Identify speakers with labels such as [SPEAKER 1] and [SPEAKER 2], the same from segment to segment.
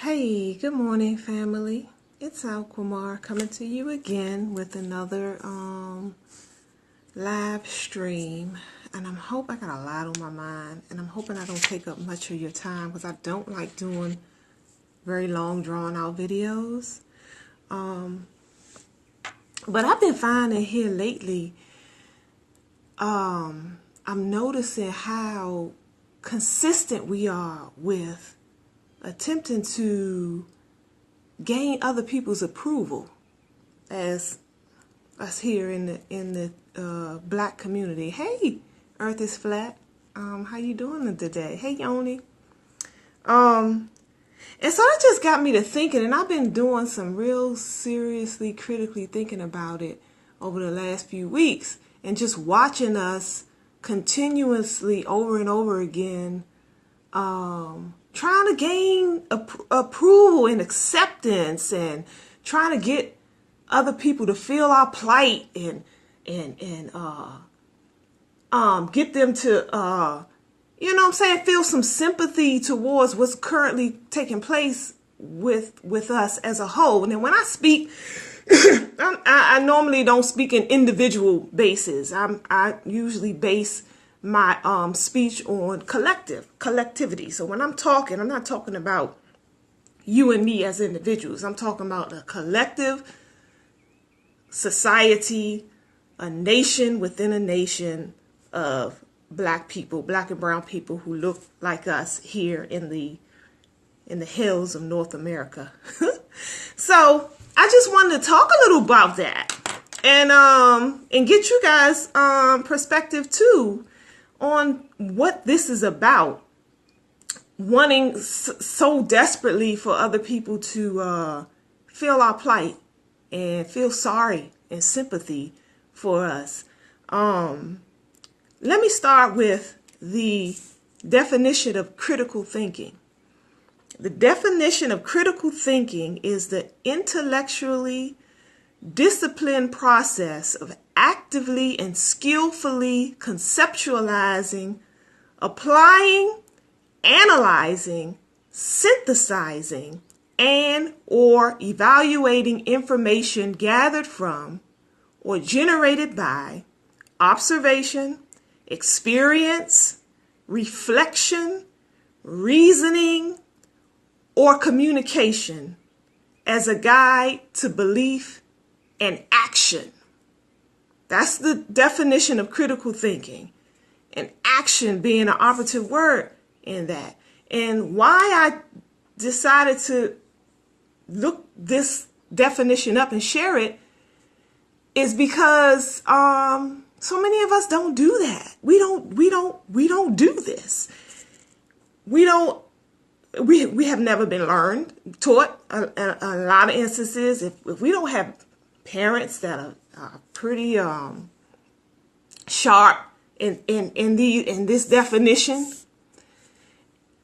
[SPEAKER 1] Hey, good morning, family. It's AlQamar coming to you again with another live stream. And I got a lot on my mind, and I'm hoping I don't take up much of your time because I don't like doing very long, drawn-out videos. But I've been finding here lately, I'm noticing how consistent we are with attempting to gain other people's approval, as us here in the black community. Hey, Earth is flat. How you doing today? Hey, Yoni. And so that just got me to thinking, and I've been doing some real seriously, critically thinking about it over the last few weeks, and just watching us continuously over and over again, trying to gain approval and acceptance, and trying to get other people to feel our plight, and get them to feel some sympathy towards what's currently taking place with us as a whole. And then when I speak, I normally don't speak in individual basis. I usually base my speech on collectivity. So when I'm talking, I'm not talking about you and me as individuals. I'm talking about a collective society, a nation within a nation of black people, black and brown people who look like us here in the hills of North America. So I just wanted to talk a little about that, and get you guys perspective too on what this is about. Wanting so desperately for other people to feel our plight and feel sorry and sympathy for us. Let me start with the definition of critical thinking. The definition of critical thinking is the intellectually disciplined process of actively and skillfully conceptualizing, applying, analyzing, synthesizing, and or evaluating information gathered from or generated by observation, experience, reflection, reasoning, or communication as a guide to belief and action. That's the definition of critical thinking, and action being an operative word in that. And why I decided to look this definition up and share it is because so many of us don't do that. We don't do this. We have never been taught a lot of instances. If we don't have parents that are pretty sharp in this definition,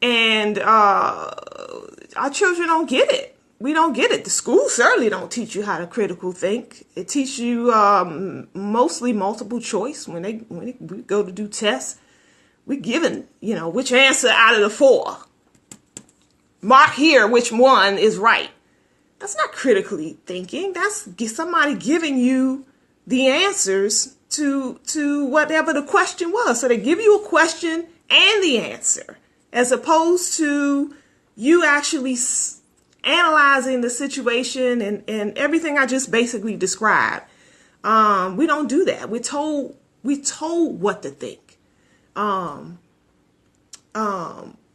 [SPEAKER 1] and our children don't get it. We don't get it. The school certainly don't teach you how to critical think. It teaches you mostly multiple choice. When we go to do tests, we're given, which answer out of the 4. Mark here which one is right. That's not critically thinking. That's somebody giving you the answers to whatever the question was. So they give you a question and the answer, as opposed to you actually analyzing the situation and everything I just basically described. We don't do that. We're told what to think.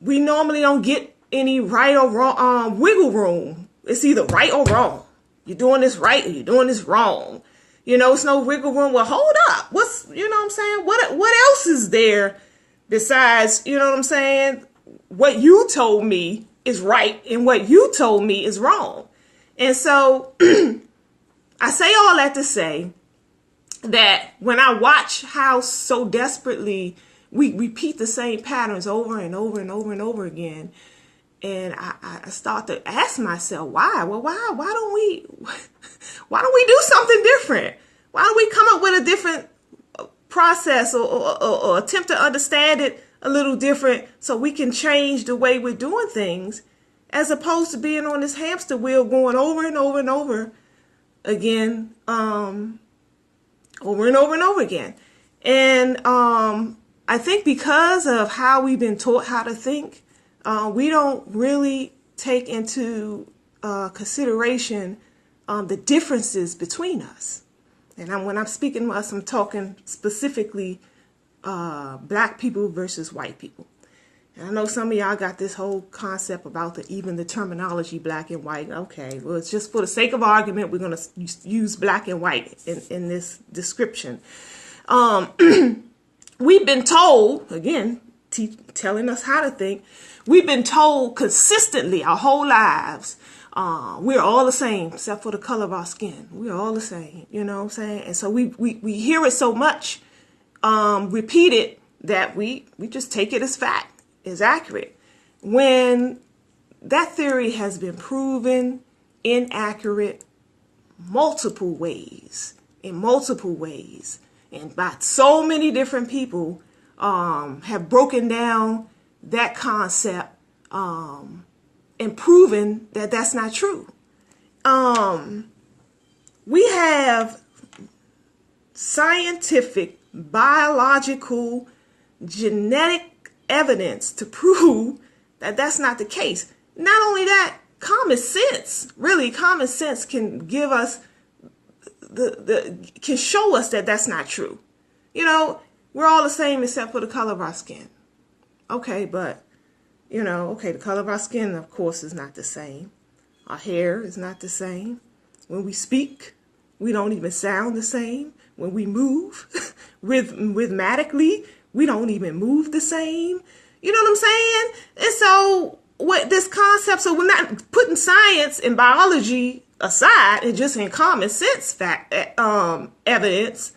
[SPEAKER 1] We normally don't get any right or wrong wiggle room. It's either right or wrong. You're doing this right or you're doing this wrong. It's no wiggle room. Well, hold up. What's, what I'm saying? What else is there besides, what I'm saying? What you told me is right and what you told me is wrong. And so I say all that to say that when I watch how so desperately we repeat the same patterns over and over and over and over again, and I start to ask myself, why? Well, why don't we do something different? Why don't we come up with a different process or attempt to understand it a little different so we can change the way we're doing things as opposed to being on this hamster wheel going over and over and over again, over and over and over again. And I think because of how we've been taught how to think, we don't really take into consideration the differences between us. And when I'm speaking of us, I'm talking specifically black people versus white people. And I know some of y'all got this whole concept about even the terminology black and white. Okay, well, it's just for the sake of argument, we're going to use black and white in this description. We've been told, again, telling us how to think, we've been told consistently our whole lives, we're all the same except for the color of our skin. We're all the same, you know what I'm saying? And so we hear it so much repeated that we just take it as fact, as accurate, when that theory has been proven inaccurate in multiple ways, and by so many different people have broken down that concept and proven that that's not true. We have scientific, biological, genetic evidence to prove that that's not the case. Not only that, common sense can give us can show us that that's not true. You know, we're all the same except for the color of our skin. Okay, but the color of our skin, of course, is not the same. Our hair is not the same. When we speak, we don't even sound the same. When we move rhythmically, we don't even move the same. You know what I'm saying? And so what this concept, so we're not putting science and biology aside and just in common sense evidence,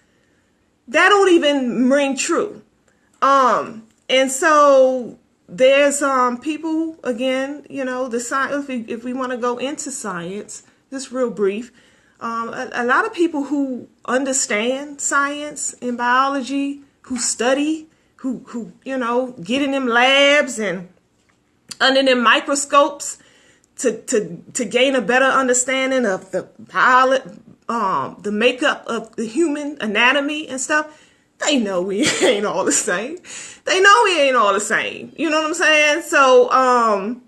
[SPEAKER 1] that don't even ring true. And so there's people, again, the science, if we want to go into science, just real brief, a lot of people who understand science and biology, who study, who get in them labs and under them microscopes to gain a better understanding of the makeup of the human anatomy and stuff, they know we ain't all the same. They know we ain't all the same. You know what I'm saying? So,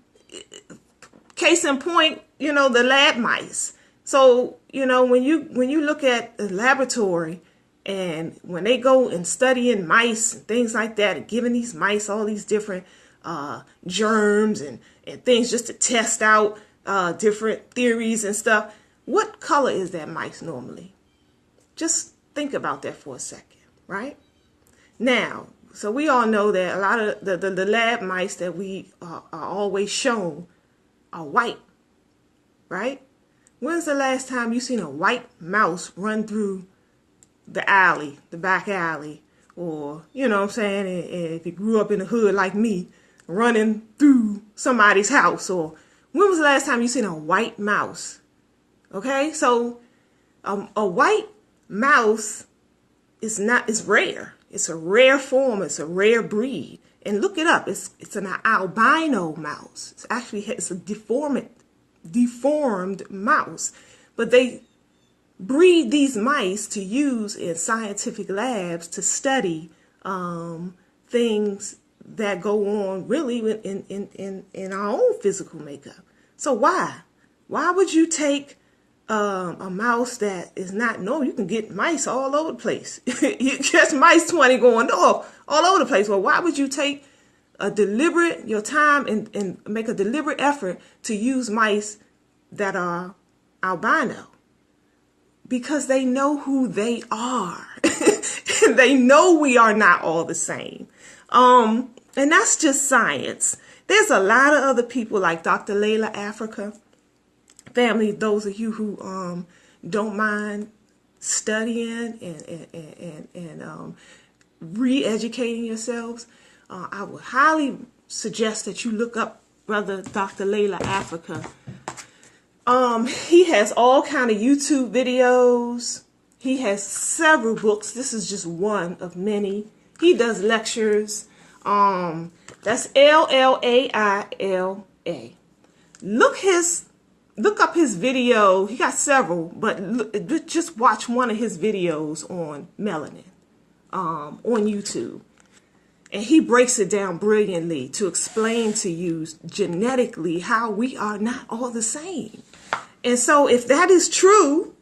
[SPEAKER 1] case in point, the lab mice. So, when you look at the laboratory and when they go and studying mice and things like that, and giving these mice all these different germs and things just to test out different theories and stuff, what color is that mice normally? Just think about that for a second, right? Now, so we all know that a lot of the lab mice that we are always shown are white, right? When's the last time you seen a white mouse run through the alley, the back alley, or, what I'm saying, and if you grew up in the hood like me, running through somebody's house, or when was the last time you seen a white mouse? Okay, so a white mouse is rare. It's a rare form. It's a rare breed. And look it up. It's an albino mouse. It's a deformed mouse. But they breed these mice to use in scientific labs to study things that go on really in our own physical makeup. So why would you take a mouse that is not known? You can get mice all over the place. You catch mice 20 going off all over the place. Well, why would you take your time and make a deliberate effort to use mice that are albino? Because they know who they are. And they know we are not all the same. And that's just science. There's a lot of other people like Dr. Layla Africa. Family, those of you who don't mind studying and re-educating yourselves, I would highly suggest that you look up Brother Dr. Layla Africa. He has all kind of YouTube videos. He has several books. This is just one of many. He does lectures. That's Laila. Look up his video. He got several, but just watch one of his videos on melanin on YouTube. And he breaks it down brilliantly to explain to you genetically how we are not all the same. And so if that is true,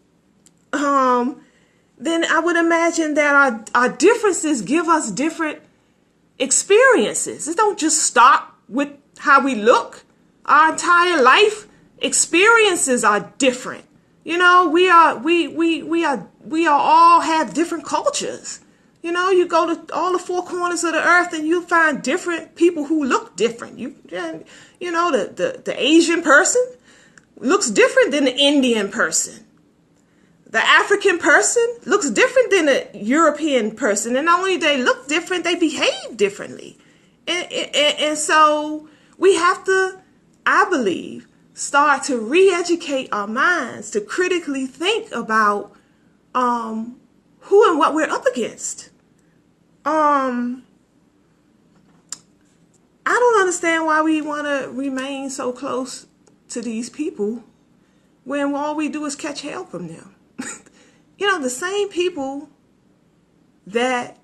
[SPEAKER 1] then I would imagine that our differences give us different experiences. It don't just stop with how we look. Our entire life experiences are different. You know, we all have different cultures. You know, you go to all the four corners of the earth and you find different people who look different. You know, the Asian person looks different than the Indian person. The African person looks different than the European person. And not only they look different, they behave differently. And so we have to, I believe, start to re-educate our minds to critically think about who and what we're up against. I don't understand why we want to remain so close to these people when all we do is catch hell from them. You know, the same people that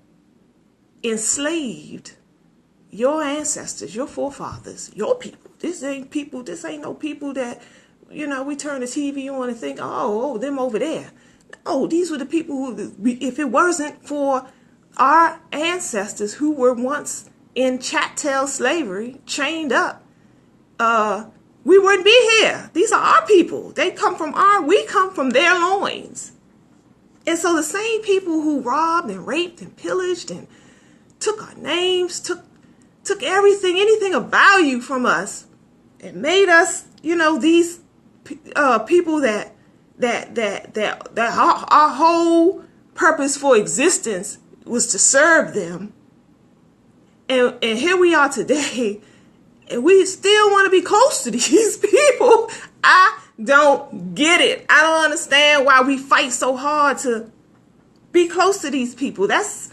[SPEAKER 1] enslaved your ancestors, your forefathers, your people. This ain't no people that, you know, we turn the TV on and think, oh, them over there. No, these were the people who, if it wasn't for our ancestors who were once in chattel slavery, chained up, we wouldn't be here. These are our people. We come from their loins. And so the same people who robbed and raped and pillaged and took our names, took everything, anything of value from us, and made us, you know, these people that our whole purpose for existence was to serve them. And here we are today, and we still want to be close to these people. I don't get it. I don't understand why we fight so hard to be close to these people. That's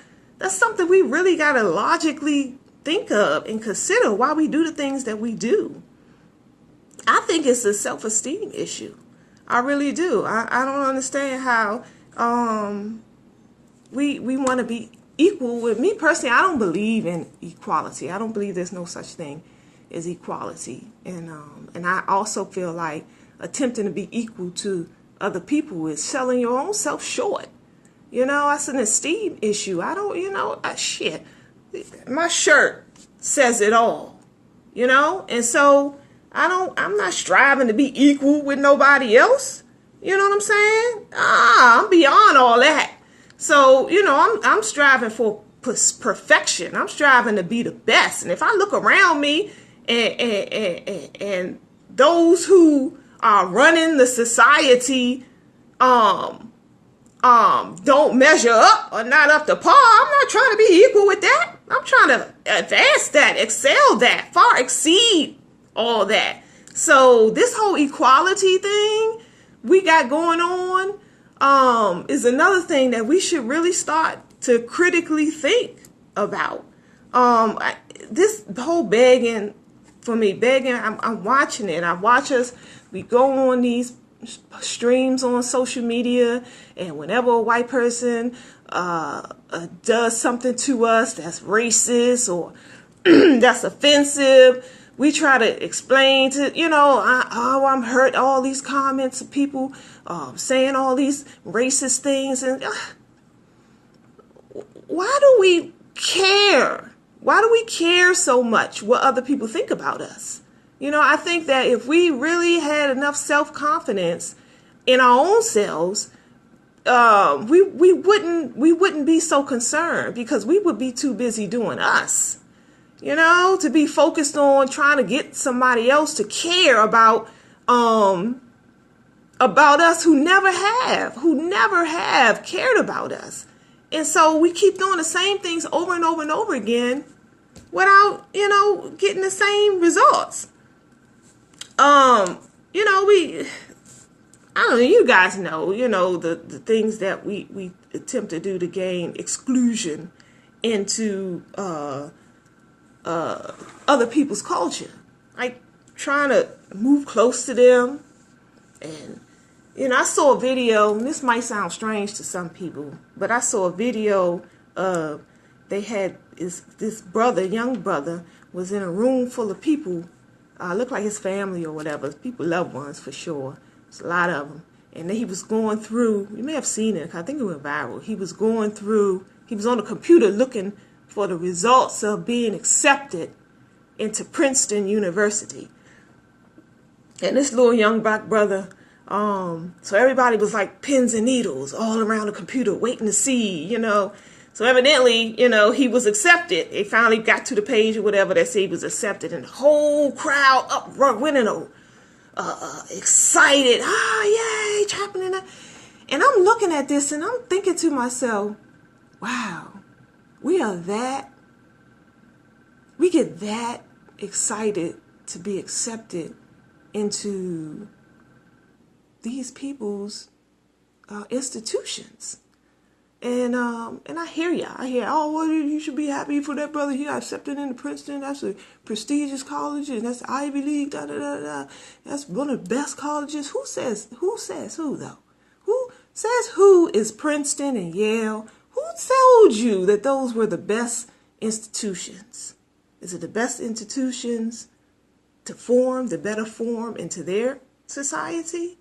[SPEAKER 1] something we really got to logically think of and consider why we do the things that we do. I think it's a self-esteem issue. I really do. I don't understand how we want to be equal. With me personally, I don't believe in equality. I don't believe there's no such thing as equality. And I also feel like attempting to be equal to other people is selling your own self short. You know, that's an esteem issue. I don't, you know, shit. My shirt says it all, you know? And so I'm not striving to be equal with nobody else. You know what I'm saying? I'm beyond all that. So, you know, I'm striving for perfection. I'm striving to be the best. And if I look around me and those who are running the society don't measure up or not up to par, I'm not trying to be equal with that. I'm trying to advance that, excel that, far exceed all that. So this whole equality thing we got going on is another thing that we should really start to critically think about. This whole begging, for me, I'm watching it. I watch us, we go on these streams on social media, and whenever a white person does something to us that's racist or that's offensive, we try to explain to, you know, I'm hurt, all these comments of people saying all these racist things. And why do we care? Why do we care so much what other people think about us? You know, I think that if we really had enough self-confidence in our own selves, we wouldn't be so concerned, because we would be too busy doing us. You know, to be focused on trying to get somebody else to care about us who never have cared about us. And so we keep doing the same things over and over and over again without, you know, getting the same results. You know, I don't know, you guys know, you know, the things that we attempt to do to gain exclusion into other people's culture. Like trying to move close to them. And, I saw a video, and this might sound strange to some people, but I saw a video of, they had this brother, young brother, was in a room full of people, looked like his family or whatever, people, loved ones for sure. There's a lot of them. And then he was going through, you may have seen it, I think it went viral. He was on the computer looking for the results of being accepted into Princeton University. And this little young black brother, so everybody was like pins and needles all around the computer waiting to see, So evidently, he was accepted. They finally got to the page or whatever that said he was accepted, and the whole crowd up went excited. Yay, it's happening. And I'm looking at this and I'm thinking to myself, wow, we get that excited to be accepted into these people's institutions. And I hear ya. Well, you should be happy for that brother. He got accepted into Princeton. That's a prestigious college, and that's Ivy League. That's one of the best colleges. Who says who though? Who says who is Princeton and Yale? Who told you that those were the best institutions? Is it the best institutions to better form into their society?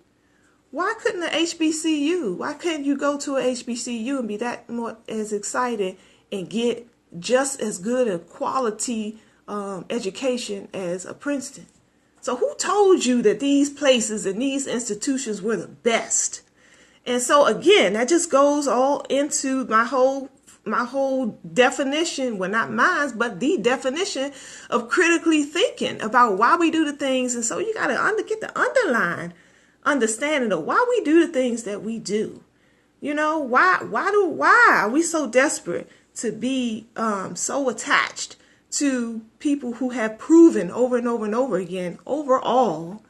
[SPEAKER 1] Why couldn't the HBCU? Why can't you go to a HBCU and be that more as excited and get just as good a quality education as a Princeton? So who told you that these places and these institutions were the best? And so again, that just goes all into my whole definition, well, not mine, but the definition of critically thinking about why we do the things. And so you got to get the underlying understanding of why we do the things that we do. Why are we so desperate to be so attached to people who have proven over and over and over again overall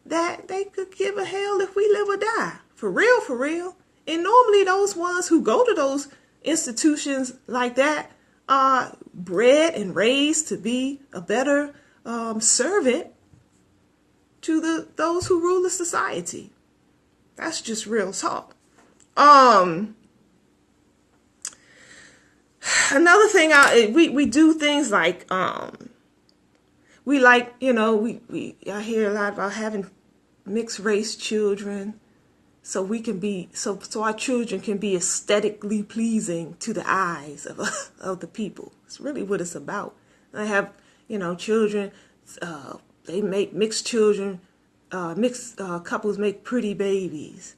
[SPEAKER 1] that they could give a hell if we live or die? For real. And normally those ones who go to those institutions like that are bred and raised to be a better servant to those who rule the society. That's just real talk. Another thing, we do things like we like, I hear a lot about having mixed race children, so we can be so our children can be aesthetically pleasing to the eyes of the people. It's really what it's about. I have children. They make mixed children, mixed couples make pretty babies,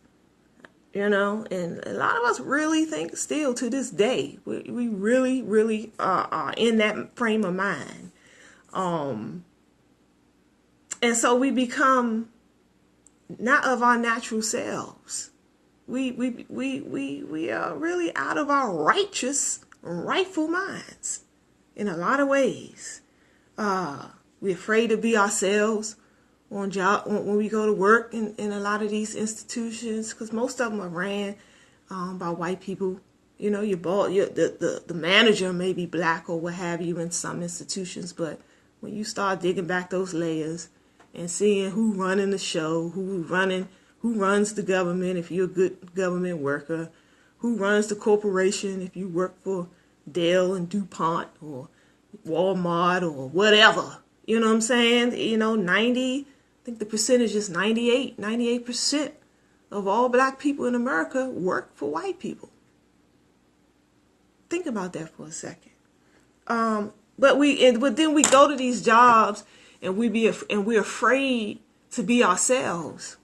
[SPEAKER 1] and a lot of us really think still to this day, we really are in that frame of mind. And so we become not of our natural selves. We are really out of our rightful minds in a lot of ways. We're afraid to be ourselves on job when we go to work in a lot of these institutions, because most of them are ran by white people. Your boss, the manager may be black or what have you in some institutions, but when you start digging back those layers and seeing who running the show, who runs the government if you're a good government worker, who runs the corporation if you work for Dell and DuPont or Walmart or whatever. You know what I'm saying? 90, I think the percentage is 98% of all black people in America work for white people. Think about that for a second. But then we go to these jobs and we're afraid to be ourselves.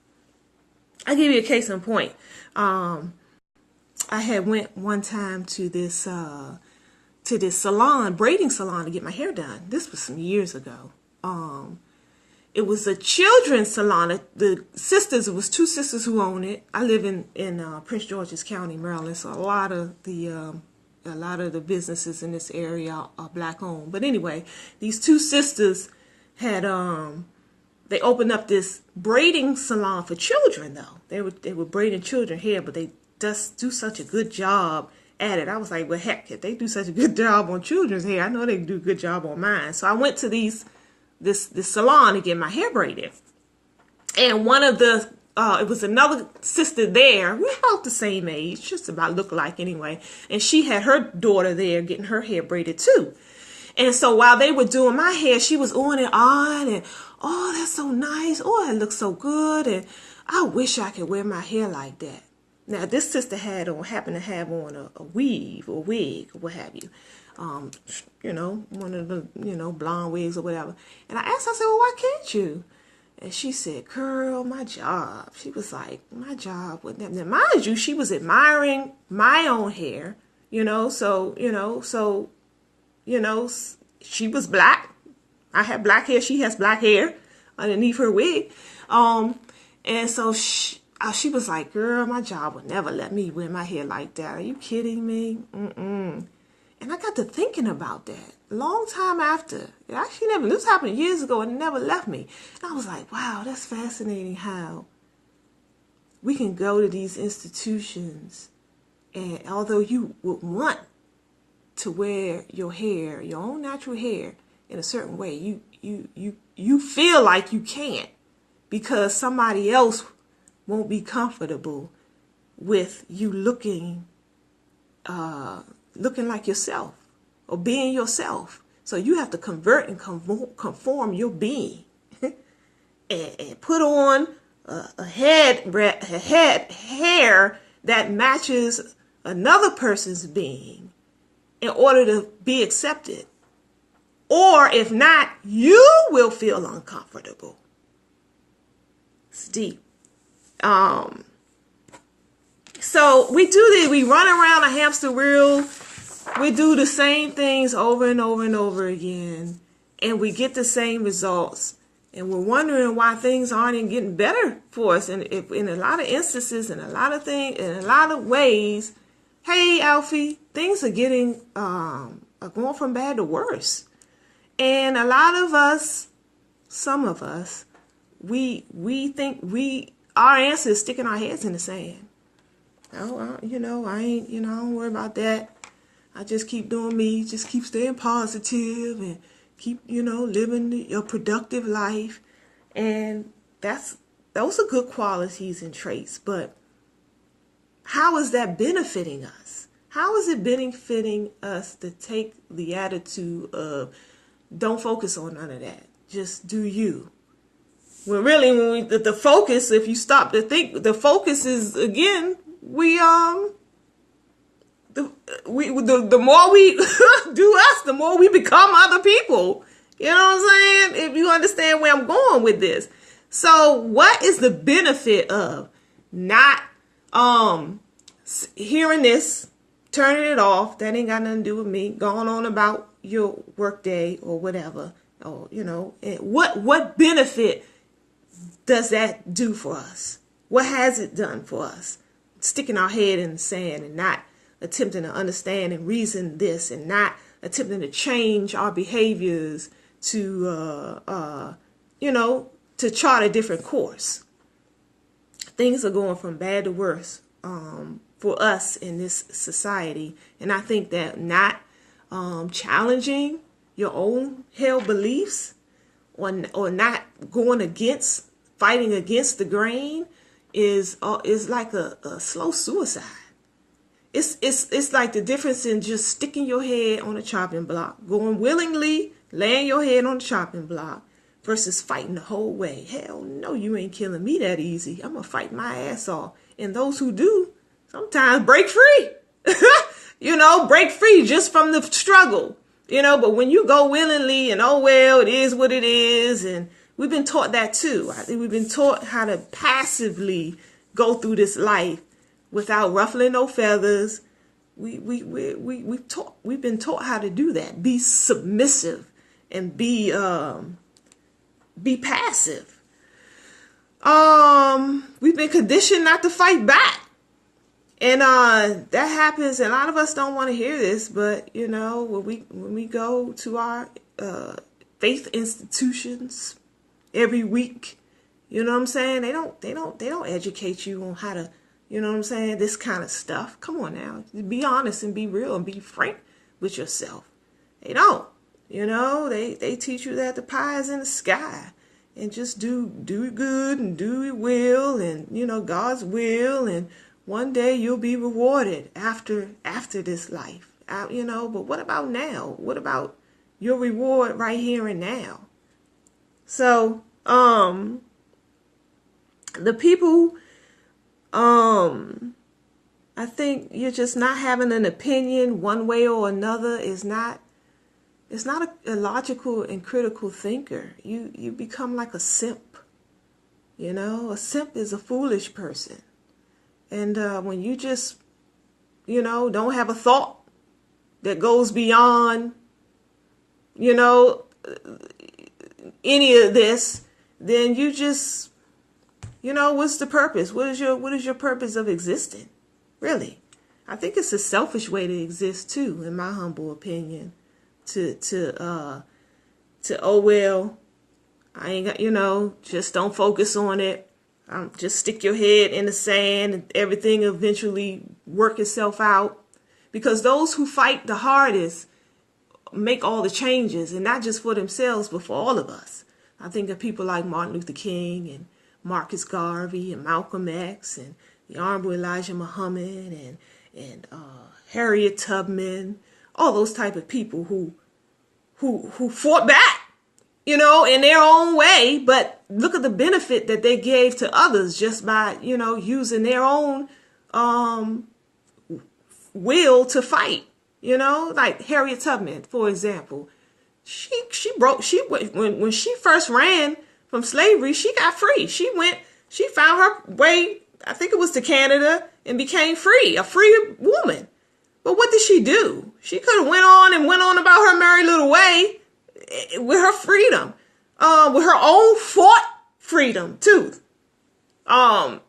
[SPEAKER 1] I'll give you a case in point. I had went one time to this salon, braiding salon, to get my hair done. This was some years ago. It was a children's salon. The sisters, it was two sisters who owned it. I live in Prince George's County, Maryland, so a lot of the businesses in this area are black owned. But anyway, these two sisters had they opened up this braiding salon for children though. They were braiding children hair, but they just do such a good job at it. I was like, well, heck, if they do such a good job on children's hair, I know they can do a good job on mine. So I went to this salon to get my hair braided. And one of the, it was another sister there. We're about the same age, just about look alike anyway. And she had her daughter there getting her hair braided too. And so while they were doing my hair, she was on and on and, oh, that's so nice. Oh, that looks so good. And I wish I could wear my hair like that. Now, this sister happened to have on a weave or wig or what have you. One of the, blonde wigs or whatever. And I asked her, I said, well, why can't you? And she said, girl, my job. She was like, my job. Now, mind you, she was admiring my own hair, she was black. I had black hair. She has black hair underneath her wig. And so she was like, girl, my job would never let me wear my hair like that. Are you kidding me? Mm-mm. And I got to thinking about that a long time after. It actually this happened years ago and it never left me. And I was like, wow, that's fascinating how we can go to these institutions and although you would want to wear your hair, your own natural hair in a certain way, you feel like you can't because somebody else won't be comfortable with you looking like yourself or being yourself. So you have to convert and conform your being and put on a hair that matches another person's being in order to be accepted. Or if not, you will feel uncomfortable. It's deep. So we do this. We run around a hamster wheel. We do the same things over and over and over again. And we get the same results. And we're wondering why things aren't getting better for us. And if, in a lot of instances, in a lot of things, in a lot of ways, hey, Alfie, things are getting, are going from bad to worse. And a lot of us, some of us, we think our answer is sticking our heads in the sand. Oh, I ain't, I don't worry about that. I just keep doing me, just keep staying positive and keep, living a productive life. And those are good qualities and traits, but how is that benefiting us? How is it benefiting us to take the attitude of don't focus on none of that. Just do you. When really, the focus, if you stop to think, the focus is, again, the more we do us, the more we become other people. You know what I'm saying? If you understand where I'm going with this. So what is the benefit of not hearing this, turning it off? That ain't got nothing to do with me. Going on about your work day or whatever. Or, and what benefit does that do for us? What has it done for us? Sticking our head in the sand and not attempting to understand and reason this and not attempting to change our behaviors to, to chart a different course. Things are going from bad to worse for us in this society. And I think that not challenging your own held beliefs or not fighting against the grain is like a slow suicide. It's like the difference in just sticking your head on a chopping block, going willingly, laying your head on the chopping block versus fighting the whole way. Hell no, you ain't killing me that easy. I'm going to fight my ass off. And those who do sometimes break free, break free just from the struggle, but when you go willingly and, oh, well, it is what it is. And we've been taught that too. I think we've been taught how to passively go through this life without ruffling no feathers. We've been taught how to do that. Be submissive and be passive. We've been conditioned not to fight back. And that happens. A lot of us don't want to hear this, but when we go to our faith institutions every week, you know what I'm saying? They don't educate you on how to, this kind of stuff. Come on now. Be honest and be real and be frank with yourself. They don't. They teach you that the pie is in the sky. and just do good and do will, and God's will, and one day you'll be rewarded after this life. But what about now? What about your reward right here and now? So, the people, I think you're just not having an opinion one way or another is not, it's not a logical and critical thinker. You become like a simp. A simp is a foolish person. And when you just, don't have a thought that goes beyond, any of this, then you just, what's the purpose? What is your purpose of existing? Really? I think it's a selfish way to exist too, in my humble opinion. To oh well, I ain't got, just don't focus on it. Just stick your head in the sand and everything eventually work itself out. Because those who fight the hardest make all the changes, and not just for themselves, but for all of us. I think of people like Martin Luther King and Marcus Garvey and Malcolm X and the Honorable Elijah Muhammad and Harriet Tubman, all those type of people who fought back, in their own way, but look at the benefit that they gave to others just by, using their own will to fight. Like Harriet Tubman, for example, when she first ran from slavery, she got free. She found her way, I think it was to Canada, and became free, a free woman. But what did she do? She could have went on about her merry little way with her freedom, with her own fought freedom too. But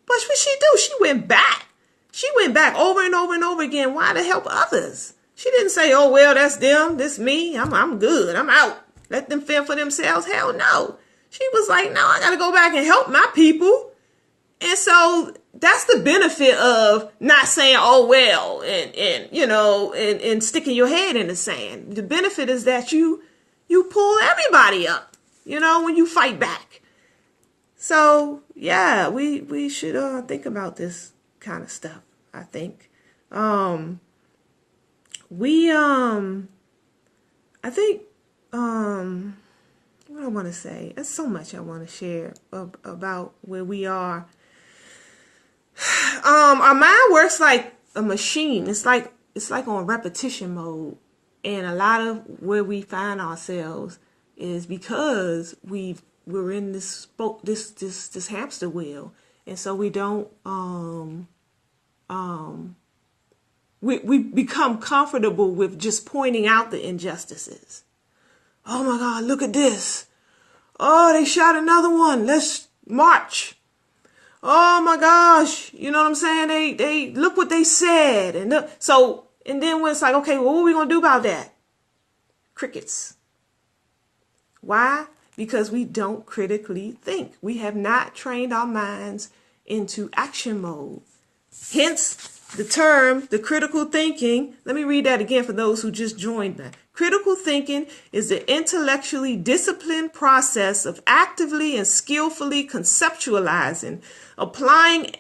[SPEAKER 1] what she do? She went back. She went back over and over and over again. Why? To help others. She didn't say, oh, well, that's them. This me. I'm good. I'm out. Let them fend for themselves. Hell no. She was like, no, I got to go back and help my people. And so that's the benefit of not saying, oh, well, and sticking your head in the sand. The benefit is that you pull everybody up, when you fight back. So, yeah, we should think about this kind of stuff, I think. I think, what I want to say, there's so much I want to share about where we are. Our mind works like a machine. It's like on repetition mode. And a lot of where we find ourselves is because we're in this hamster wheel. And so we don't, we become comfortable with just pointing out the injustices. Oh my God, look at this. Oh, they shot another one. Let's march. Oh my gosh. You know what I'm saying? They look what they said. And then when it's like, okay, well, what are we going to do about that? Crickets. Why? Because we don't critically think. We have not trained our minds into action mode. Hence the term, the critical thinking. Let me read that again for those who just joined me. Critical thinking is the intellectually disciplined process of actively and skillfully conceptualizing, applying,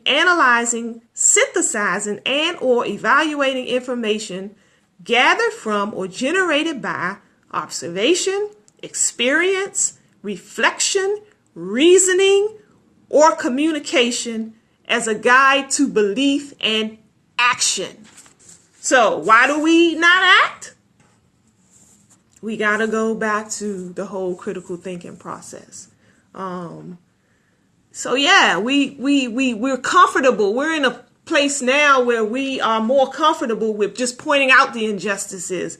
[SPEAKER 1] analyzing, synthesizing, and or evaluating information gathered from or generated by observation, experience, reflection, reasoning, or communication as a guide to belief and action. So why do we not act? We got to go back to the whole critical thinking process. So yeah, we're comfortable. We're in a place now where we are more comfortable with just pointing out the injustices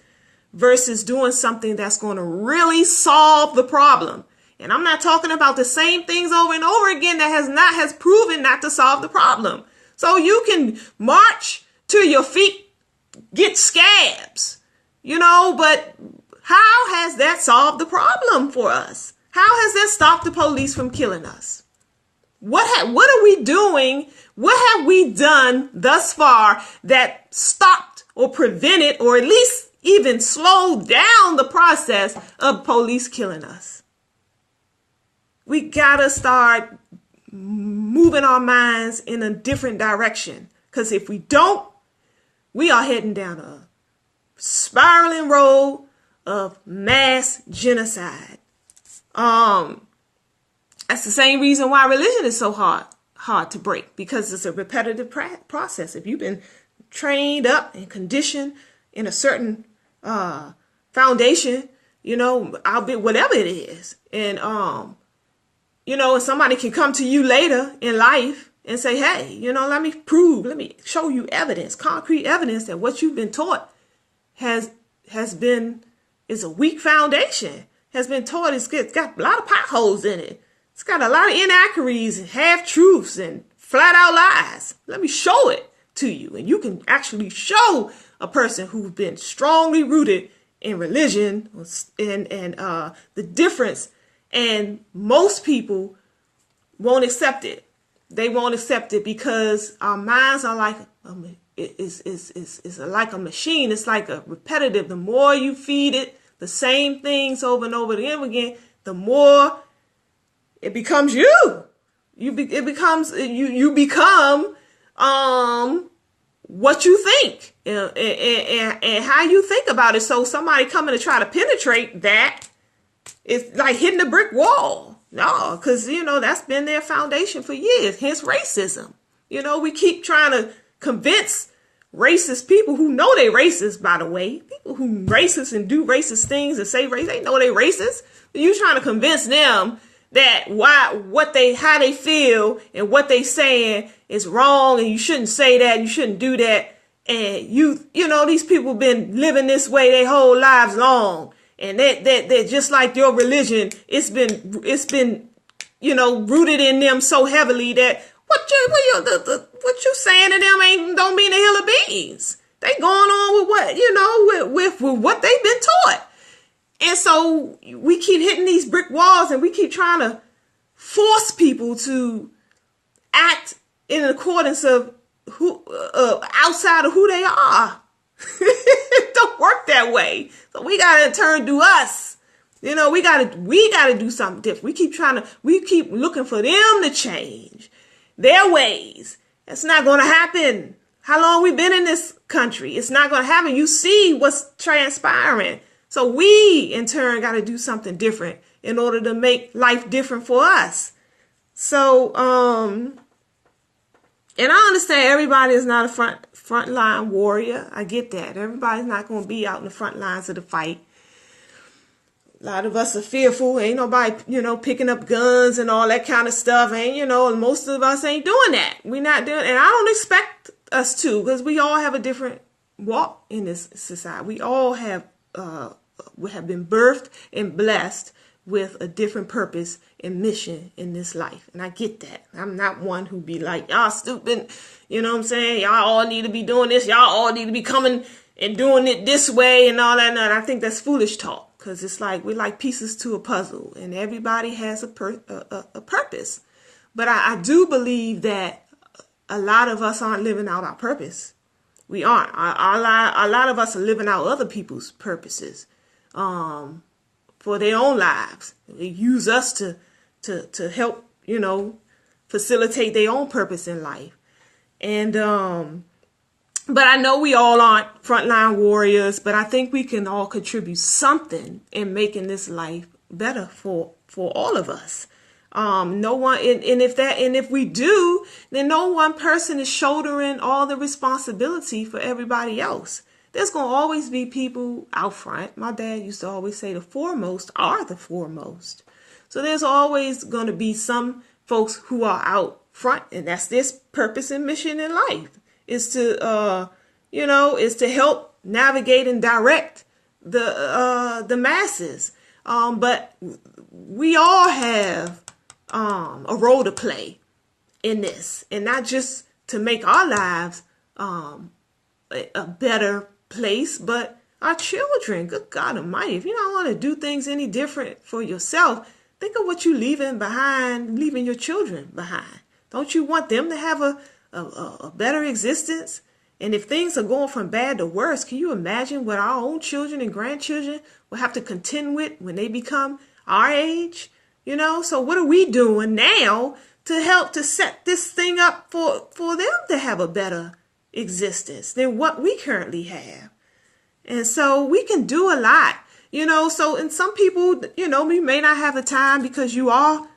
[SPEAKER 1] versus doing something that's going to really solve the problem. And I'm not talking about the same things over and over again that has proven not to solve the problem. So you can march to your feet, get scabs, but how has that solved the problem for us? How has that stopped the police from killing us? What are we doing? What have we done thus far that stopped or prevented or at least even slow down the process of police killing us. We gotta start moving our minds in a different direction. Because if we don't, we are heading down a spiraling road of mass genocide. That's the same reason why religion is so hard to break, because it's a repetitive process. If you've been trained up and conditioned in a certain foundation, albeit whatever it is, and and somebody can come to you later in life and say, hey, let me show you evidence, concrete evidence that what you've been taught is a weak foundation, has been taught, it's got a lot of potholes in it. It's got a lot of inaccuracies and half-truths and flat-out lies. Let me show it to you. And you can actually show a person who's been strongly rooted in religion and the difference. And most people won't accept it. They won't accept it because our minds are like it's like a machine. It's like a repetitive. The more you feed it the same things over and over again, the more it becomes you. You become what you think and how you think about it. So somebody coming to try to penetrate that, it's like hitting a brick wall. No, because, that's been their foundation for years. Hence racism. We keep trying to convince racist people who know they racist, by the way. People who racist and do racist things and say race, they know they racist. But you trying to convince them that how they feel and what they saying is wrong, and you shouldn't say that, you shouldn't do that. And these people been living this way their whole lives long. And that just like your religion, it's been rooted in them so heavily that what you saying to them don't mean a hill of beans. They going on with what they've been taught. And so we keep hitting these brick walls, and we keep trying to force people to act in accordance of outside of who they are. It don't work that way. So we gotta turn to us. We gotta do something different. We keep looking for them to change their ways. That's not gonna happen. How long we been in this country? It's not gonna happen. You see what's transpiring. So we in turn gotta do something different in order to make life different for us. So and I understand everybody is not a frontline warrior. I get that. Everybody's not going to be out in the front lines of the fight. A lot of us are fearful. Ain't nobody, picking up guns and all that kind of stuff. And, most of us ain't doing that. We're not doing it. And I don't expect us to, because we all have a different walk in this society. We all have been birthed and blessed with a different purpose and mission in this life. And I get that. I'm not one who be like, y'all stupid. You know what I'm saying? Y'all all need to be doing this. Y'all all need to be coming and doing it this way and all that. And I think that's foolish talk, because it's like we're like pieces to a puzzle, and everybody has a purpose. But I do believe that a lot of us aren't living out our purpose. We aren't. A lot of us are living out other people's purposes. For their own lives. They use us to help, facilitate their own purpose in life. And, but I know we all aren't frontline warriors, but I think we can all contribute something in making this life better for all of us. No one, and if we do, then no one person is shouldering all the responsibility for everybody else. There's going to always be people out front. My dad used to always say the foremost are the foremost. So there's always going to be some folks who are out front, and that's their purpose and mission in life, is to, is to help navigate and direct the masses. But we all have a role to play in this, and not just to make our lives a better place, but our children. Good God Almighty, if you don't want to do things any different for yourself, think of what you're leaving your children behind. Don't you want them to have a better existence And if things are going from bad to worse, can you imagine what our own children and grandchildren will have to contend with when they become our age? So what are we doing now to help to set this thing up for them to have a better existence than what we currently have? And so we can do a lot, so, and some people, we may not have the time because you are,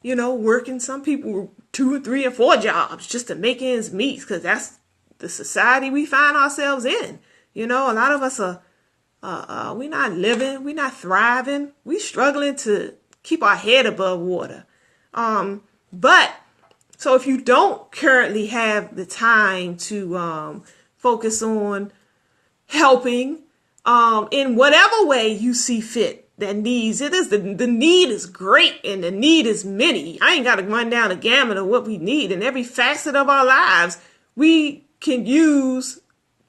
[SPEAKER 1] working. Some people 2 or 3 or 4 jobs just to make ends meet, because that's the society we find ourselves in. A lot of us are, we're not living, we're not thriving, we're struggling to keep our head above water. But so if you don't currently have the time to focus on helping in whatever way you see fit, that needs, it is the need is great and the need is many. I ain't got to run down a gamut of what we need. In every facet of our lives, we can use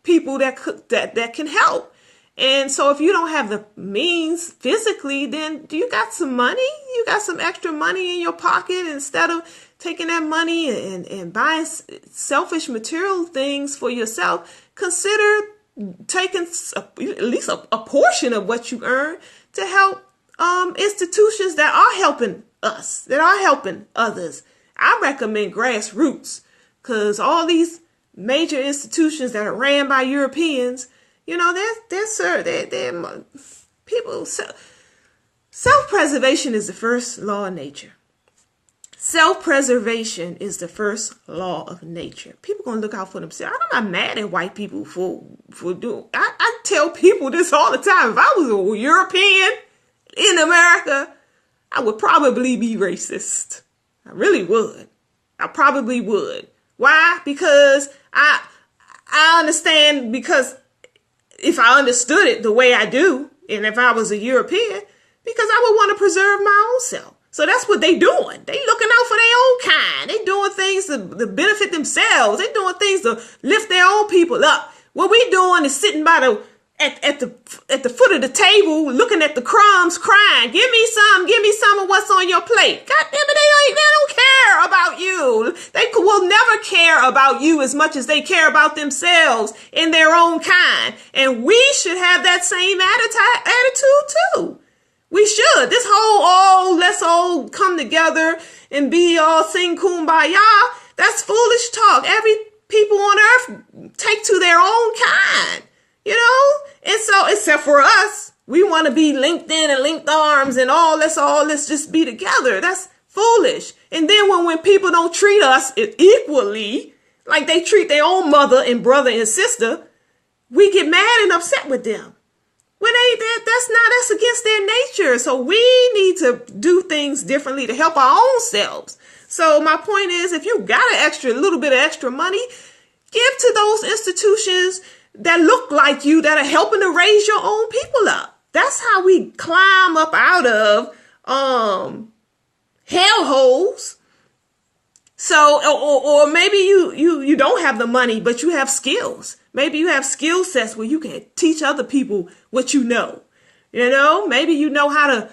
[SPEAKER 1] people that can help. And so if you don't have the means physically, then do you got some money? You got some extra money in your pocket? Instead of taking that money and buying selfish material things for yourself, consider taking at least a portion of what you earn to help institutions that are helping us, that are helping others. I recommend grassroots, because all these major institutions that are ran by Europeans, they're people. Self-preservation is the first law of nature. Self-preservation is the first law of nature. People gonna look out for themselves. I'm not mad at white people for doing. I tell people this all the time. If I was a European in America, I would probably be racist. I really would. I probably would. Why? Because I understand, because if I understood it the way I do, and if I was a European, because I would want to preserve my own self. So that's what they doing. They looking out for their own kind. They doing things to benefit themselves. They doing things to lift their own people up. What we doing is sitting by at the foot of the table, looking at the crumbs, crying, give me some of what's on your plate. God damn it, they don't care about you. They will never care about you as much as they care about themselves and their own kind. And we should have that same attitude too. We should. This whole, let's all come together and be all sing kumbaya. That's foolish talk. Every people on earth take to their own kind, And so, except for us, we want to be linked in and linked arms and let's just be together. That's foolish. And then when people don't treat us equally, like they treat their own mother and brother and sister, we get mad and upset with them. When that's against their nature. So we need to do things differently to help our own selves. So my point is, if you got a little bit of extra money, give to those institutions that look like you, that are helping to raise your own people up. That's how we climb up out of hellholes. So, or maybe you don't have the money, but you have skills. Maybe you have skill sets where you can teach other people what you know. Maybe you know how to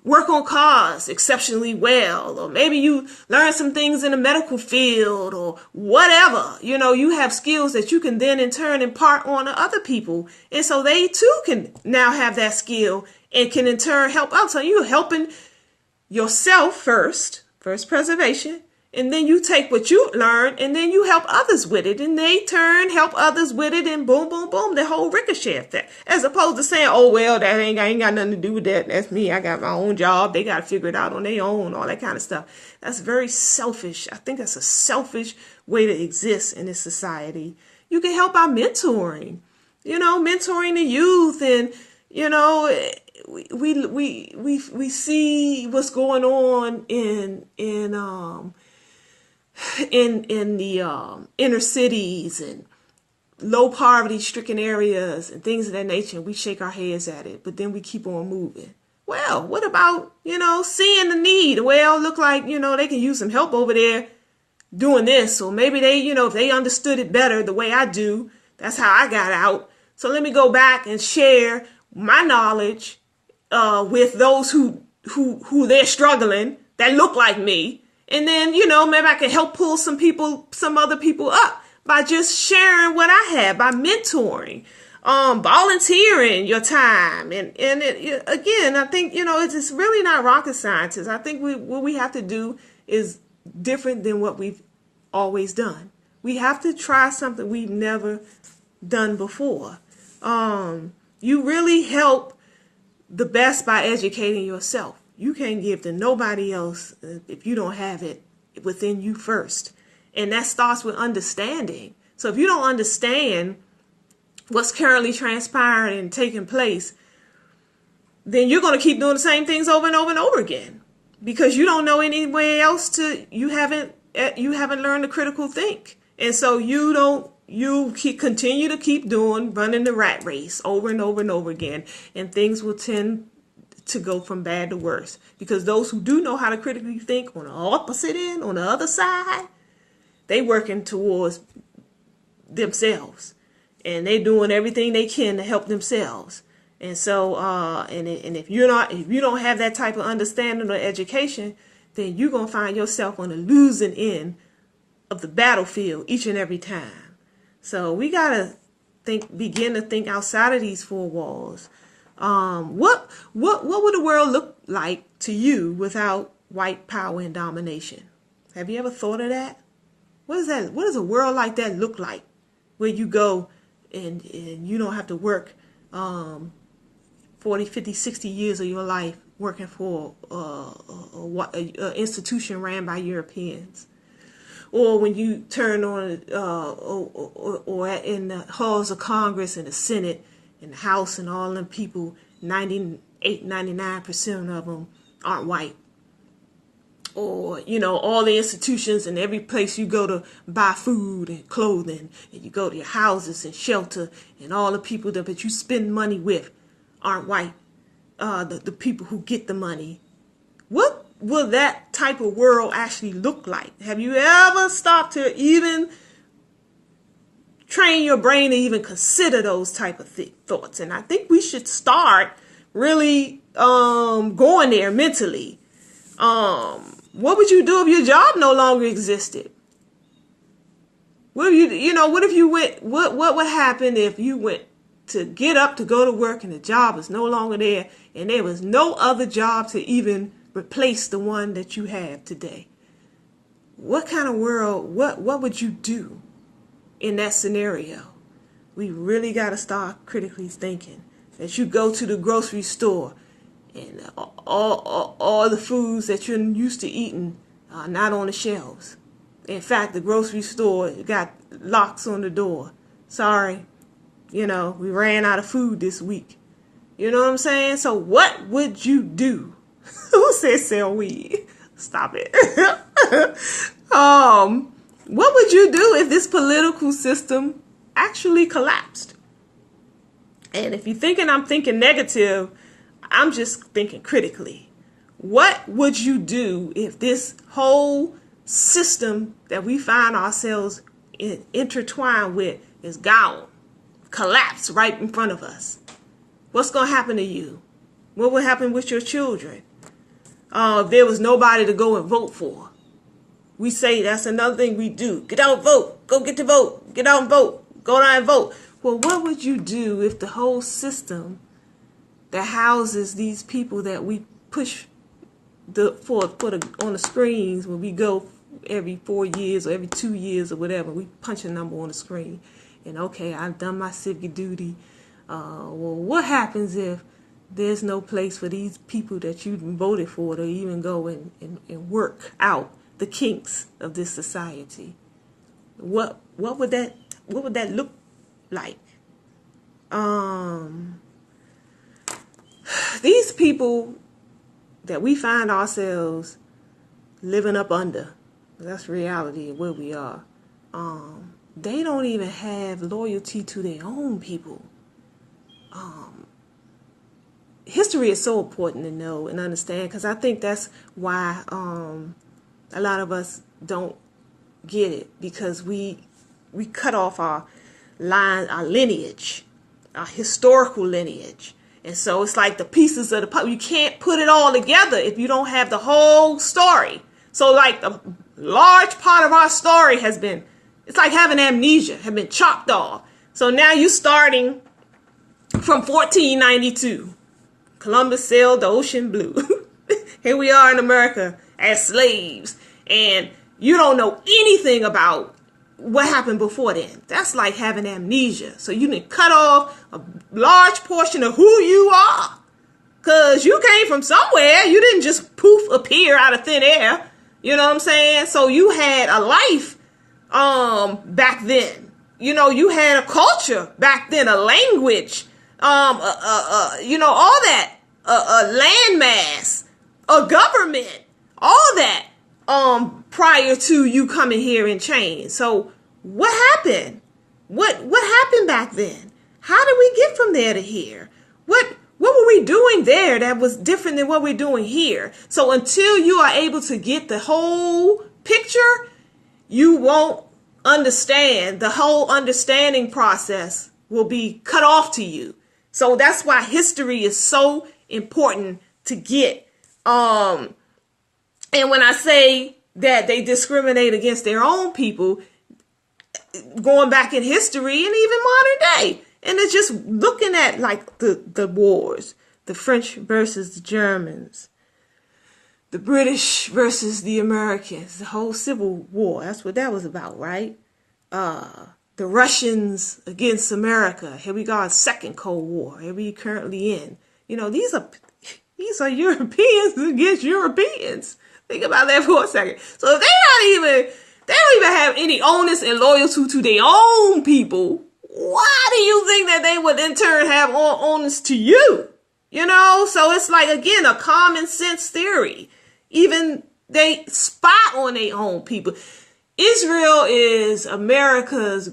[SPEAKER 1] work on cars exceptionally well, or maybe you learn some things in the medical field or whatever. You have skills that you can then in turn impart on to other people. And so they too can now have that skill and can in turn help out. So you're helping yourself first preservation. And then you take what you learned and then you help others with it. And they turn, help others with it. And boom, boom, boom, the whole ricochet effect. As opposed to saying, oh, well, I ain't got nothing to do with that. That's me. I got my own job. They got to figure it out on their own, all that kind of stuff. That's very selfish. I think that's a selfish way to exist in this society. You can help by mentoring, mentoring the youth. And, we see what's going on in the inner cities and low poverty stricken areas and things of that nature. We shake our heads at it, but then we keep on moving. Well, what about, seeing the need? Well, look like, they can use some help over there doing this. Or maybe they, if they understood it better the way I do, that's how I got out. So let me go back and share my knowledge with those who they're struggling that look like me. And then, maybe I can help pull some other people up. by just sharing what I have, by mentoring, volunteering your time. Again, I think, it's really not rocket science. I think what we have to do is different than what we've always done. We have to try something we've never done before. You really help the best by educating yourself. You can't give to nobody else if you don't have it within you first. And that starts with understanding. So if you don't understand what's currently transpiring and taking place, then you're going to keep doing the same things over and over and over again, because you don't know any way else you haven't learned to critical think. And so you continue to keep running the rat race over and over and over again, and things will tend to go from bad to worse, because those who do know how to critically think on the opposite end, on the other side, they working towards themselves, and they doing everything they can to help themselves. And so, and if you don't have that type of understanding or education, then you're gonna find yourself on the losing end of the battlefield each and every time. So we gotta begin to think outside of these four walls. What would the world look like to you without white power and domination? Have you ever thought of that? What does a world like that look like, where you go and you don't have to work 40, 50, 60 years of your life working for an institution ran by Europeans? Or when you turn on, or in the halls of Congress and the Senate and the House, and all them people, 98, 99% of them aren't white. Or, all the institutions and every place you go to buy food and clothing, and you go to your houses and shelter, and all the people that you spend money with aren't white. The people who get the money. What will that type of world actually look like? Have you ever stopped to even train your brain to even consider those type of thoughts? And I think we should start really going there mentally. What would you do if your job no longer existed? What would happen if you went to get up to go to work and the job is no longer there, and there was no other job to even replace the one that you have today? What kind of world, what would you do in that scenario? We really got to start critically thinking. As you go to the grocery store, and all the foods that you're used to eating are not on the shelves. In fact, the grocery store got locks on the door. Sorry, we ran out of food this week. You know what I'm saying? So what would you do? Who said sell weed? Stop it. What would you do if this political system actually collapsed? And if you're thinking I'm thinking negative, I'm just thinking critically. What would you do if this whole system that we find ourselves intertwined with is gone, collapsed right in front of us? What's going to happen to you? What would happen with your children? If there was nobody to go and vote for? We say that's another thing we do. Get out and vote. Go get the vote. Get out and vote. Go down and vote. Well, what would you do if the whole system that houses these people that we push on the screens when we go every 4 years or every 2 years or whatever, we punch a number on the screen, and okay, I've done my civic duty. Well, what happens if there's no place for these people that you voted for to even go and work out the kinks of this society? What would that look like? These people that we find ourselves living up under, that's reality of where we are. They don't even have loyalty to their own people. History is so important to know and understand, because I think that's why a lot of us don't get it, because we cut off our lineage, our historical lineage. And so it's like the pieces of the puzzle. You can't put it all together if you don't have the whole story. So like a large part of our story has been It's like having amnesia, have been chopped off. So now you starting from 1492. Columbus sailed the ocean blue. Here we are in America as slaves. And you don't know anything about what happened before then. That's like having amnesia. So you can cut off a large portion of who you are. Because you came from somewhere. You didn't just poof appear out of thin air. You know what I'm saying? So you had a life back then. You know, you had a culture back then, a language, you know, all that, a landmass, a government, all that, prior to you coming here in chains. So what happened? What happened back then? How did we get from there to here? What were we doing there that was different than what we're doing here? So until you are able to get the whole picture, you won't understand. The whole understanding process will be cut off to you. So that's why history is so important to get. And when I say that they discriminate against their own people, going back in history and even modern day, and it's just looking at like the wars, the French versus the Germans, the British versus the Americans, the whole Civil War. That's what that was about, right? The Russians against America. Here we go, a second Cold War. Here we currently in. You know, these are Europeans against Europeans. Think about that for a second. So if they don't even have any onus and loyalty to their own people, why do you think that they would in turn have onus to you? You know, so it's like, again, a common sense theory. Even they spy on their own people. Israel is America's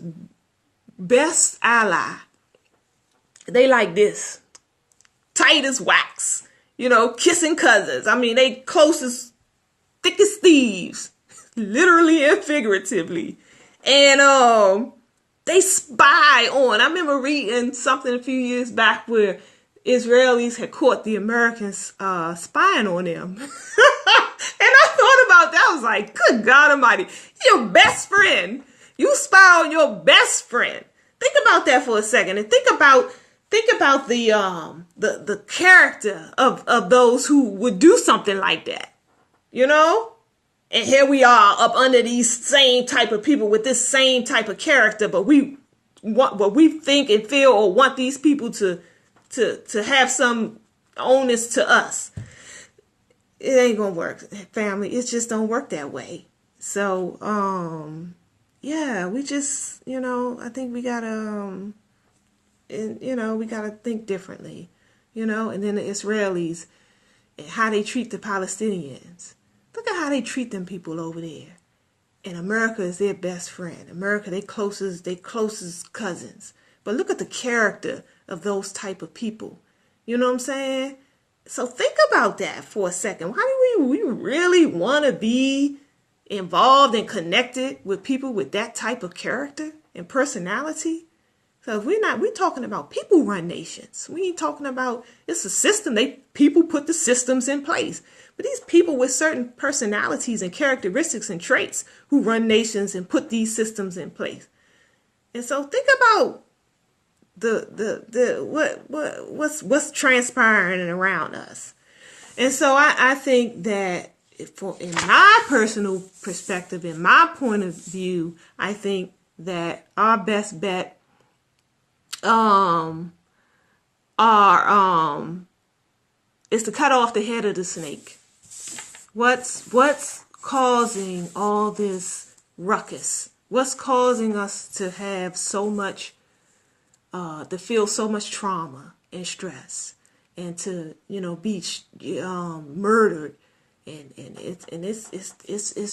[SPEAKER 1] best ally. They like this. Tight as wax. You know, kissing cousins. I mean, they closest, thickest thieves. Literally and figuratively. And they spy on. I remember reading something a few years back where Israelis had caught the Americans spying on them. And I thought about that. I was like, good God Almighty, your best friend. You spy on your best friend. Think about that for a second, and think about the character of those who would do something like that. You know? And here we are up under these same type of people with this same type of character, but we want what we think and feel or want these people to have some onus to us. It ain't gonna work, family. It just don't work that way. So, yeah, we just, you know, I think we gotta, we gotta think differently, you know. And then the Israelis and how they treat the Palestinians. Look at how they treat them people over there. And America is their best friend. America, they closest cousins. But look at the character of those type of people. You know what I'm saying? So think about that for a second. Why do we really want to be involved and connected with people with that type of character and personality? So if we're talking about people run nations. We ain't talking about, it's a system. People put the systems in place. But these people with certain personalities and characteristics and traits who run nations and put these systems in place. And so think about what's transpiring around us. And so I think that in my personal perspective, in my point of view, I think that our best bet is to cut off the head of the snake. What's causing all this ruckus? What's causing us to have so much, to feel so much trauma and stress, and to, you know, be murdered, and it's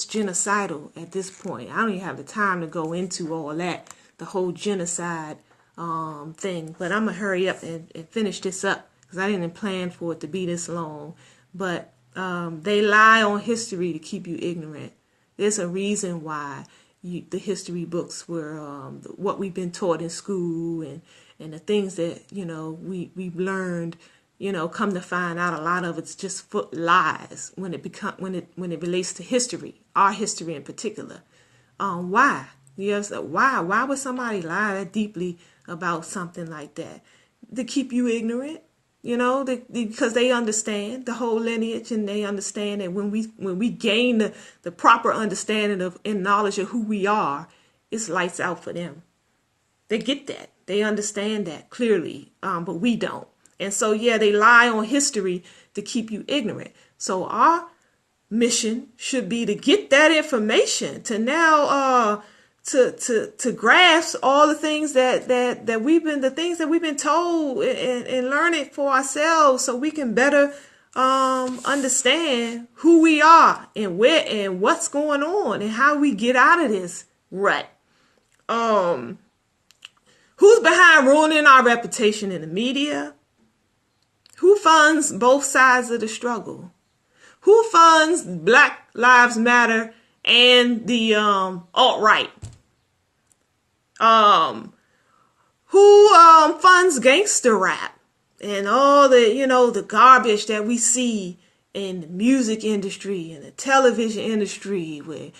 [SPEAKER 1] genocidal at this point. I don't even have the time to go into all that, the whole genocide thing. But I'm gonna hurry up and finish this up because I didn't plan for it to be this long. But they lie on history to keep you ignorant. There's a reason why the history books were what we've been taught in school, and the things that, you know, we've learned, you know, come to find out a lot of it's just when it relates to history, our history in particular. Why? Yes, why would somebody lie that deeply about something like that? To keep you ignorant, because they understand the whole lineage, and they understand that when we gain the proper understanding of and knowledge of who we are, it's lights out for them. They get that. They understand that clearly, but we don't. And so, yeah, they lie on history to keep you ignorant. So our mission should be to get that information, to now to grasp all the things that we've been told, and learn it for ourselves, so we can better understand who we are and where and what's going on and how we get out of this rut. Who's behind ruining our reputation in the media? Who funds both sides of the struggle? Who funds Black Lives Matter and the alt-right? Who funds gangster rap and all the garbage that we see in the music industry and the television industry, who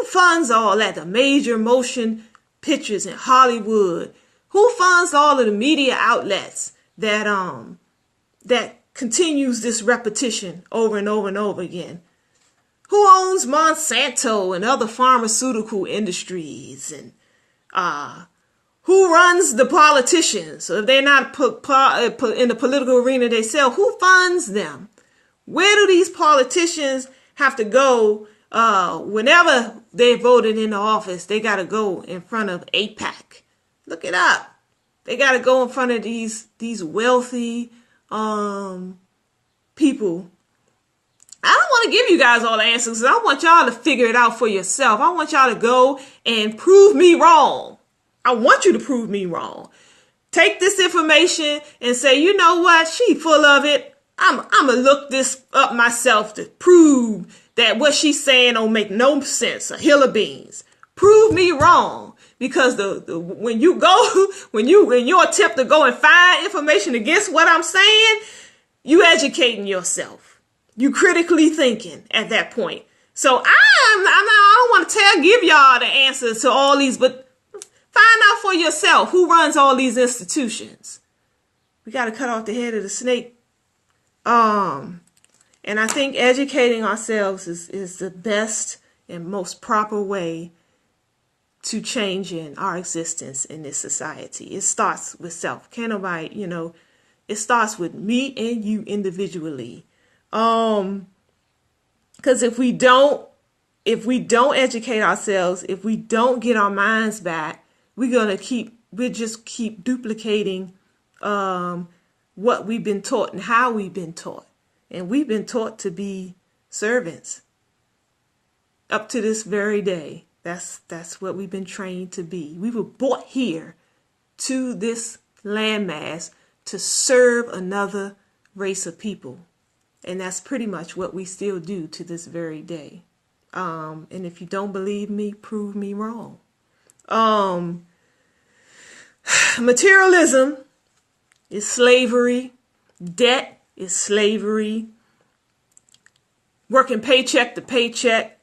[SPEAKER 1] funds all that? The major motion pictures in Hollywood. Who funds all of the media outlets that continues this repetition over and over and over again? Who owns Monsanto and other pharmaceutical industries? And who runs the politicians? So if they're not put in the political arena themselves, who funds them? Where do these politicians have to go whenever they voted into office? They got to go in front of AIPAC. Look it up. They got to go in front of these wealthy people. I don't want to give you guys all the answers. I want y'all to figure it out for yourself. I want y'all to go and prove me wrong. I want you to prove me wrong. Take this information and say, you know what? She full of it. I'm going to look this up myself to prove that what she's saying don't make no sense. A hill of beans. Prove me wrong. Because when you attempt to go and find information against what I'm saying, you educating yourself. You critically thinking at that point. So I don't want to give y'all the answers to all these, but find out for yourself who runs all these institutions. We got to cut off the head of the snake. And I think educating ourselves is the best and most proper way to changing our existence in this society. It starts with self. Can't nobody, it starts with me and you individually. Because if we don't educate ourselves, if we don't get our minds back, we'll just keep duplicating what we've been taught and how we've been taught. And we've been taught to be servants up to this very day. That's what we've been trained to be. We were brought here to this landmass to serve another race of people. And that's pretty much what we still do to this very day. And if you don't believe me, prove me wrong. Materialism is slavery. Debt is slavery. Working paycheck to paycheck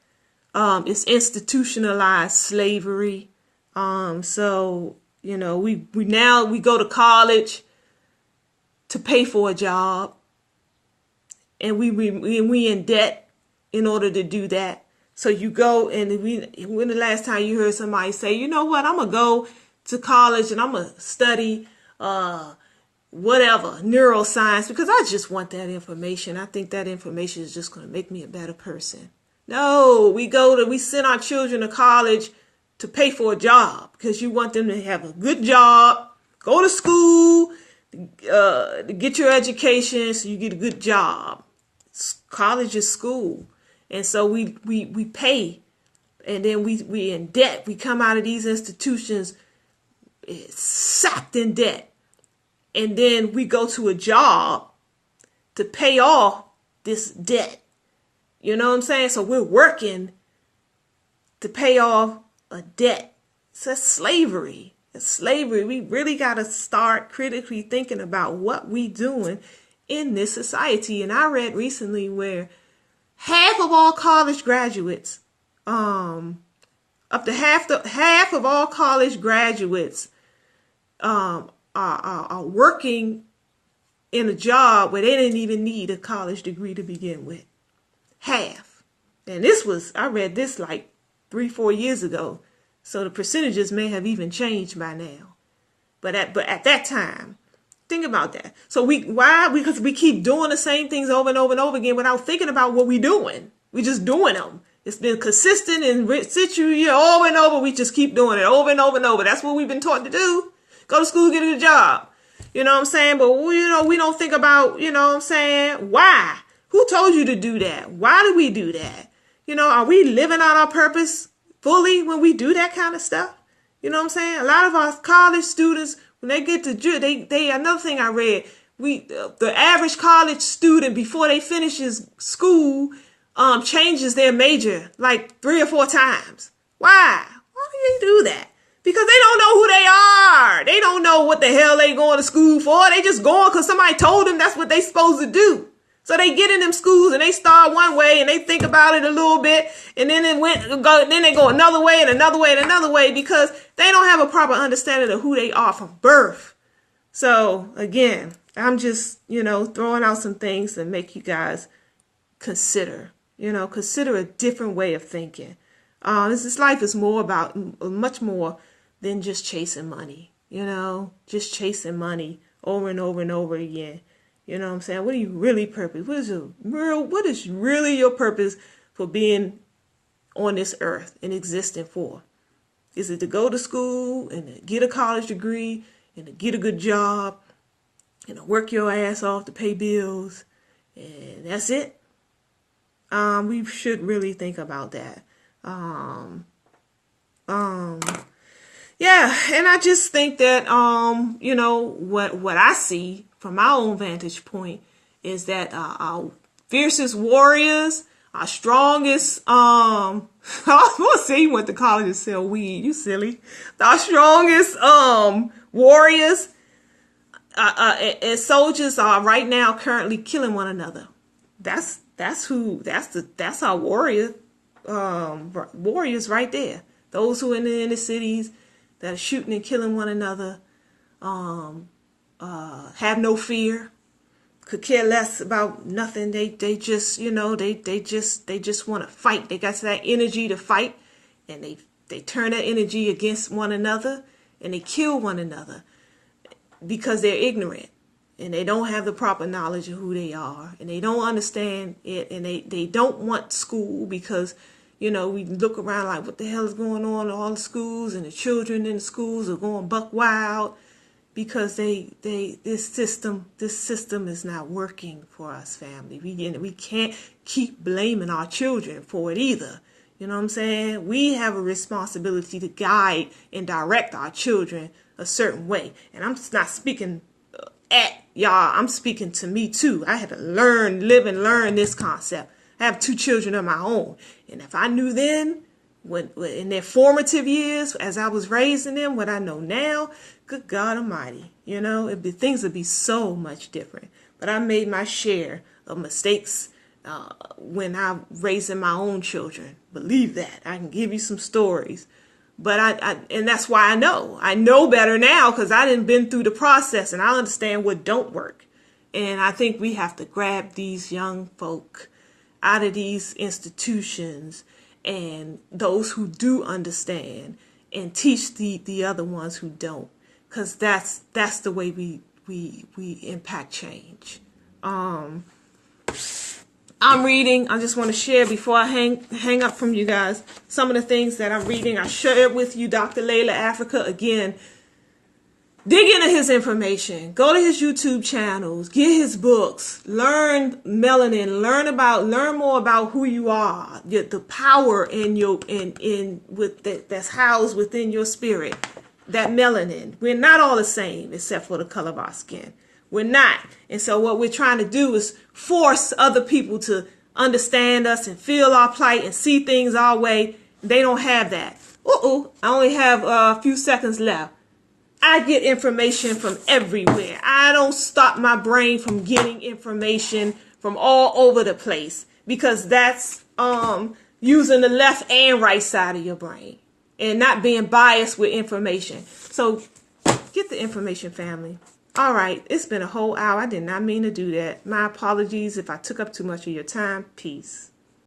[SPEAKER 1] is institutionalized slavery. So, we go to college to pay for a job. And we in debt in order to do that. So you go and when the last time you heard somebody say, you know what, I'm going to go to college and I'm going to study whatever, neuroscience, because I just want that information. I think that information is just going to make me a better person. No, we send our children to college to pay for a job because you want them to have a good job, go to school, to get your education so you get a good job. College is school. And so we pay, and then we in debt. We come out of these institutions sacked in debt. And then we go to a job to pay off this debt. You know what I'm saying? So we're working to pay off a debt. So that's slavery. It's slavery. We really got to start critically thinking about what we doing in this society. And I read recently where half of all college graduates Up to half of all college graduates are working in a job where they didn't even need a college degree to begin with. Half. And I read this like 3-4 years ago. So the percentages may have even changed by now. But at that time, think about that. So why? Because we keep doing the same things over and over and over again without thinking about what we're doing. We're just doing them. It's been consistent and over and over. We just keep doing it over and over and over. That's what we've been taught to do. Go to school, get a good job. You know what I'm saying? But we don't think about, why? Who told you to do that? Why do we do that? Are we living out our purpose fully when we do that kind of stuff? You know what I'm saying? A lot of our college students, when they get to they another thing I read, the average college student before they finishes school changes their major like 3 or 4 times. Why? Why do they do that? Because they don't know who they are. They don't know what the hell they going to school for. They just going because somebody told them that's what they supposed to do. So they get in them schools and they start one way and they think about it a little bit, and then they go another way and another way and another way because they don't have a proper understanding of who they are from birth. So again, I'm just, throwing out some things to make you guys consider a different way of thinking. This life is much more than just chasing money, just chasing money over and over and over again. You know what I'm saying? What are you really purpose? What is really your purpose for being on this earth and existing for? Is it to go to school and to get a college degree and to get a good job and to work your ass off to pay bills? And that's it. We should really think about that. Yeah, and I just think that what I see from my own vantage point is that our fiercest warriors, our strongest I was say you went to college and sell weed, you silly. Our strongest warriors and soldiers are right now currently killing one another. That's our warriors right there. Those who are in the inner cities that are shooting and killing one another, have no fear, could care less about nothing. They just want to fight. They got that energy to fight, and they turn that energy against one another, and they kill one another because they're ignorant and they don't have the proper knowledge of who they are, and they don't understand it, and they don't want school because we look around like, what the hell is going on in all the schools, and the children in the schools are going buck wild because this system is not working for us, family. We can't keep blaming our children for it either. You know what I'm saying? We have a responsibility to guide and direct our children a certain way. And I'm just not speaking at y'all. I'm speaking to me too. I had to live and learn this concept. I have 2 children of my own. And if I knew then, when in their formative years, as I was raising them, what I know now, good God Almighty, things would be so much different. But I made my share of mistakes when I raising my own children. Believe that. I can give you some stories. But and that's why I know better now, because I done been through the process and I understand what don't work. And I think we have to grab these young folk out of these institutions and those who do understand and teach the other ones who don't, because that's the way we impact change. I'm reading. I just want to share before I hang up from you guys some of the things that I'm reading. I shared with you Dr. Layla Africa again. Dig into his information. Go to his YouTube channels. Get his books. Learn melanin. Learn more about who you are. The power that's housed within your spirit. That melanin. We're not all the same except for the color of our skin. We're not. And so what we're trying to do is force other people to understand us and feel our plight and see things our way. They don't have that. I only have a few seconds left. I get information from everywhere. I don't stop my brain from getting information from all over the place, because that's using the left and right side of your brain. and not being biased with information. So get the information, family. All right, it's been a whole hour. I did not mean to do that. My apologies if I took up too much of your time. Peace.